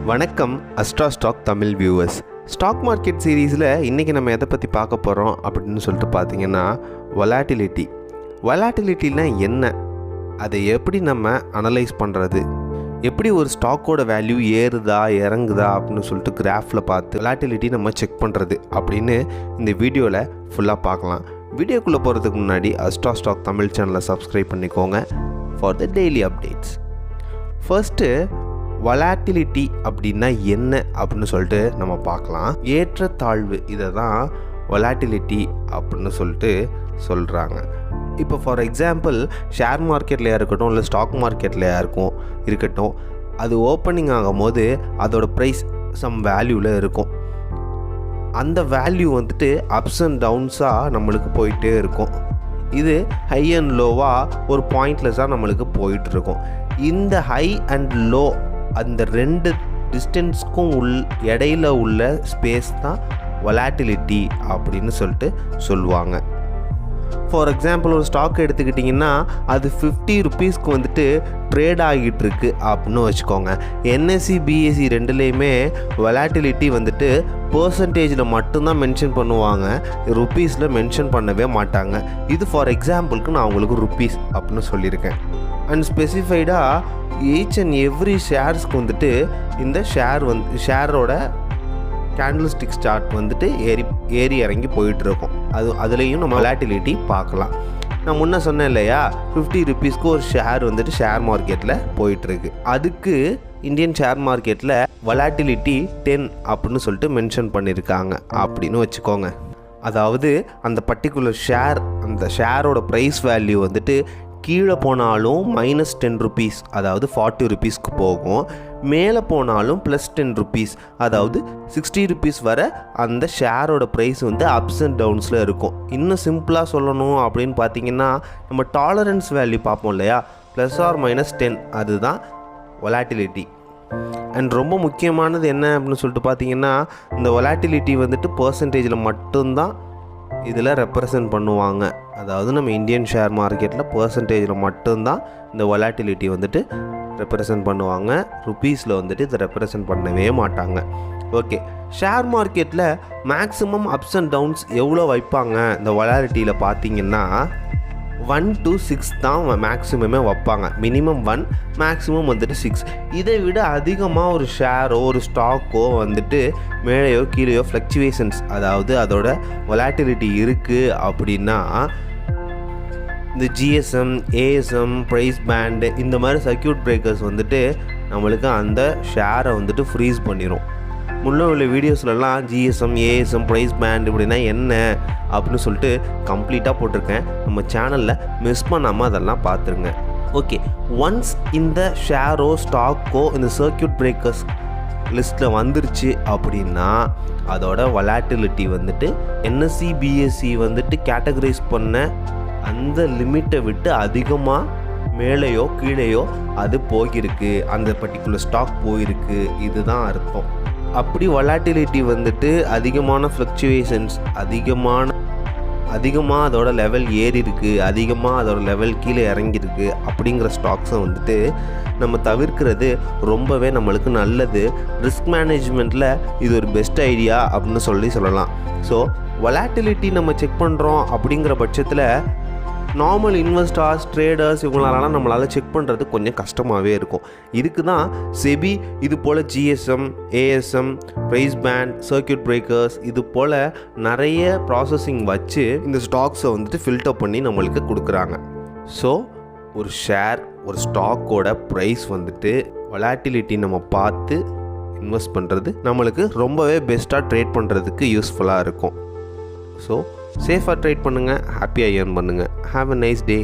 வணக்கம் Astra stock Tamil viewers. Stock market சீரீஸில் இன்றைக்கி நம்ம எதை பற்றி பார்க்க போகிறோம் அப்படின்னு சொல்லிட்டு பார்த்தீங்கன்னா வொலாட்டிலிட்டினா என்ன, அதை எப்படி நம்ம அனலைஸ் பண்ணுறது, எப்படி ஒரு ஸ்டாக்கோட வேல்யூ ஏறுதா இறங்குதா அப்படின்னு சொல்லிட்டு கிராஃபில் பார்த்து வொலாட்டிலிட்டி நம்ம செக் பண்ணுறது அப்படின்னு இந்த வீடியோவில் ஃபுல்லாக பார்க்கலாம். வீடியோக்குள்ளே போகிறதுக்கு முன்னாடி அஸ்ட்ரா ஸ்டாக் தமிழ் சேனலை சப்ஸ்கிரைப் பண்ணிக்கோங்க for the daily updates. First volatility அப்படின்னா என்ன அப்படின்னு சொல்லிட்டு நம்ம பார்க்கலாம். ஏற்றத்தாழ்வு, இதை தான் வொலாட்டிலிட்டி அப்படின்னு சொல்லிட்டு சொல்கிறாங்க. இப்போ ஃபார் எக்ஸாம்பிள் ஷேர் மார்க்கெட்லையா இருக்கட்டும், இல்லை ஸ்டாக் மார்க்கெட்லையா இருக்கட்டும், அது ஓப்பனிங் ஆகும் போது அதோட ப்ரைஸ் சம் வேல்யூவில் இருக்கும். அந்த வேல்யூ அப்ஸ் அண்ட் டவுன்ஸாக நம்மளுக்கு போயிட்டே இருக்கும். இது ஹை அண்ட் லோவாக ஒரு பாயிண்ட்லெஸ்ஸாக நம்மளுக்கு போயிட்டுருக்கும். இந்த ஹை அண்ட் லோ, அந்த ரெண்டு டிஸ்டன்ஸ்க்கும் இடையில உள்ள ஸ்பேஸ் தான் வொலாட்டிலிட்டி அப்படின்னு சொல்லிட்டு சொல்லுவாங்க. ஃபார் எக்ஸாம்பிள் ஒரு ஸ்டாக் எடுத்துக்கிட்டிங்கன்னா அது 50 ருபீஸ்க்கு ட்ரேட் ஆகிட்டு இருக்கு அப்படின்னு வச்சுக்கோங்க. என்எஸ்சி பிஎஸ்சி ரெண்டுலேயுமே வொலாட்டிலிட்டி பர்சன்டேஜில் மட்டும்தான் மென்ஷன் பண்ணுவாங்க, ருப்பீஸில் மென்ஷன் பண்ணவே மாட்டாங்க. இது ஃபார் எக்ஸாம்பிளுக்கு நான் உங்களுக்கு ருப்பீஸ் அப்படின்னு சொல்லியிருக்கேன். அண்ட் ஸ்பெசிஃபைடாக ஈச் அண்ட் எவ்ரி ஷேர்ஸ்க்கு இந்த ஷேரோட கேண்டில்ஸ்டிக் சார்ட் ஏறி இறங்கி போயிட்டுருக்கும். அதுலேயும் நம்ம வொலாட்டிலிட்டி பார்க்கலாம். நான் முன்னே சொன்னேன் இல்லையா, 50 ருபீஸ்க்கு ஒரு ஷேர் ஷேர் மார்க்கெட்டில் போயிட்டுருக்கு. அதுக்கு இந்தியன் ஷேர் மார்க்கெட்டில் வொலாட்டிலிட்டி 10 அப்படின்னு சொல்லிட்டு மென்ஷன் பண்ணியிருக்காங்க அப்படின்னு வச்சுக்கோங்க. அதாவது அந்த பர்டிகுலர் ஷேர், அந்த ஷேரோட ப்ரைஸ் வேல்யூ கீழே போனாலும் -10 ருபீஸ், அதாவது 40 ருபீஸ்க்கு போகும். மேலே போனாலும் +10 ருபீஸ், அதாவது 60 ருபீஸ் வர அந்த ஷேரோட ப்ரைஸ் அப்ஸ் அண்ட் டவுன்ஸில் இருக்கும். இன்னும் சிம்பிளாக சொல்லணும் அப்படின்னு பார்த்தீங்கன்னா, நம்ம டாலரன்ஸ் வேல்யூ பார்ப்போம் இல்லையா, +or-10, அதுதான் வொலாட்டிலிட்டி. அண்ட் ரொம்ப முக்கியமானது என்ன அப்படின்னு சொல்லிட்டு பார்த்தீங்கன்னா, இந்த வொலாட்டிலிட்டி பர்சன்டேஜில் மட்டும்தான் இதில் ரெப்ரசன்ட் பண்ணுவாங்க. அதாவது நம்ம இந்தியன் ஷேர் மார்க்கெட்டில் பர்சன்டேஜில் மட்டும்தான் இந்த வொலாட்டிலிட்டி ரெப்ரசன்ட் பண்ணுவாங்க. ருப்பீஸில் இதை ரெப்ரசன்ட் பண்ணவே மாட்டாங்க. ஓகே, ஷேர் மார்க்கெட்டில் மேக்ஸிமம் அப்ஸ் அண்ட் டவுன்ஸ் எவ்வளோ வைப்பாங்க இந்த வொலாட்டிலிட்டியில் பார்த்தீங்கன்னா 1 to 6 தான் மேக்ஸிமமே வைப்பாங்க. Minimum 1, maximum 6. இதை விட அதிகமாக ஒரு ஷேரோ ஒரு ஸ்டாக்கோ மேலேயோ கீழேயோ ஃப்ளக்சுவேஷன்ஸ், அதாவது அதோட வொலாட்டிலிட்டி இருக்குது அப்படின்னா இந்த ஜிஎஸ்எம், ஏஎஸ்எம், ப்ரைஸ் பேண்டு, இந்த மாதிரி சர்க்யூட் பிரேக்கர்ஸ் நம்மளுக்கு அந்த ஷேரை ஃப்ரீஸ் பண்ணிடும். முன்னே உள்ள வீடியோஸ்லலாம் ஜிஎஸ்எம், ஏஎஸ்எம், ப்ரைஸ் பேண்ட் இப்படின்னா என்ன அப்படின்னு சொல்லிட்டு கம்ப்ளீட்டாக போட்டிருக்கேன். நம்ம சேனலில் மிஸ் பண்ணாமல் அதெல்லாம் பார்த்துருங்க. ஓகே, ஒன்ஸ் இந்த ஷேரோ ஸ்டாக்கோ இந்த சர்க்யூட் பிரேக்கர்ஸ் லிஸ்ட்டில் வந்துருச்சு அப்படின்னா அதோட வொலாட்டிலிட்டி என்எஸ்சி பிஎஸ்சி கேட்டகரைஸ் பண்ண அந்த லிமிட்டை விட்டு அதிகமாக மேலேயோ கீழேயோ அது போகிருக்கு, அந்த பர்டிகுலர் ஸ்டாக் போயிருக்கு, இதுதான் அர்த்தம். அப்படி வொலாட்டிலிட்டி அதிகமான ஃப்ளக்சுவேஷன்ஸ், அதிகமாக அதோட லெவல் ஏறி இருக்குது, அதிகமாக அதோட லெவல் கீழே இறங்கியிருக்கு அப்படிங்கிற ஸ்டாக்ஸை நம்ம தவிர்க்கிறது ரொம்பவே நம்மளுக்கு நல்லது. ரிஸ்க் மேனேஜ்மெண்ட்டில் இது ஒரு பெஸ்ட் ஐடியா அப்படின்னு சொல்லலாம். ஸோ வொலாட்டிலிட்டி நம்ம செக் பண்ணுறோம் அப்படிங்கிற பட்சத்தில் நார்மல் இன்வெஸ்டர்ஸ், ட்ரேடர்ஸ் இவங்களாலாம் நம்மளால் செக் பண்ணுறது கொஞ்சம் கஷ்டமாகவே இருக்கும். இதுக்கு தான் செபி இது போல் GSM, ASM, price band, circuit breakers இது போல் நிறைய ப்ராசஸிங் வச்சு இந்த ஸ்டாக்ஸை ஃபில்டர் பண்ணி நம்மளுக்கு கொடுக்குறாங்க. ஸோ ஒரு ஷேர், ஒரு ஸ்டாக்கோட ப்ரைஸ் வொலாட்டிலிட்டி நம்ம பார்த்து இன்வெஸ்ட் பண்ணுறது நம்மளுக்கு ரொம்பவே பெஸ்ட்டாக ட்ரேட் பண்ணுறதுக்கு யூஸ்ஃபுல்லாக இருக்கும். ஸோ சேஃபாக ட்ரேட் பண்ணுங்கள், ஹாப்பியாக ஏர்ன் பண்ணுங்கள். Have a nice day.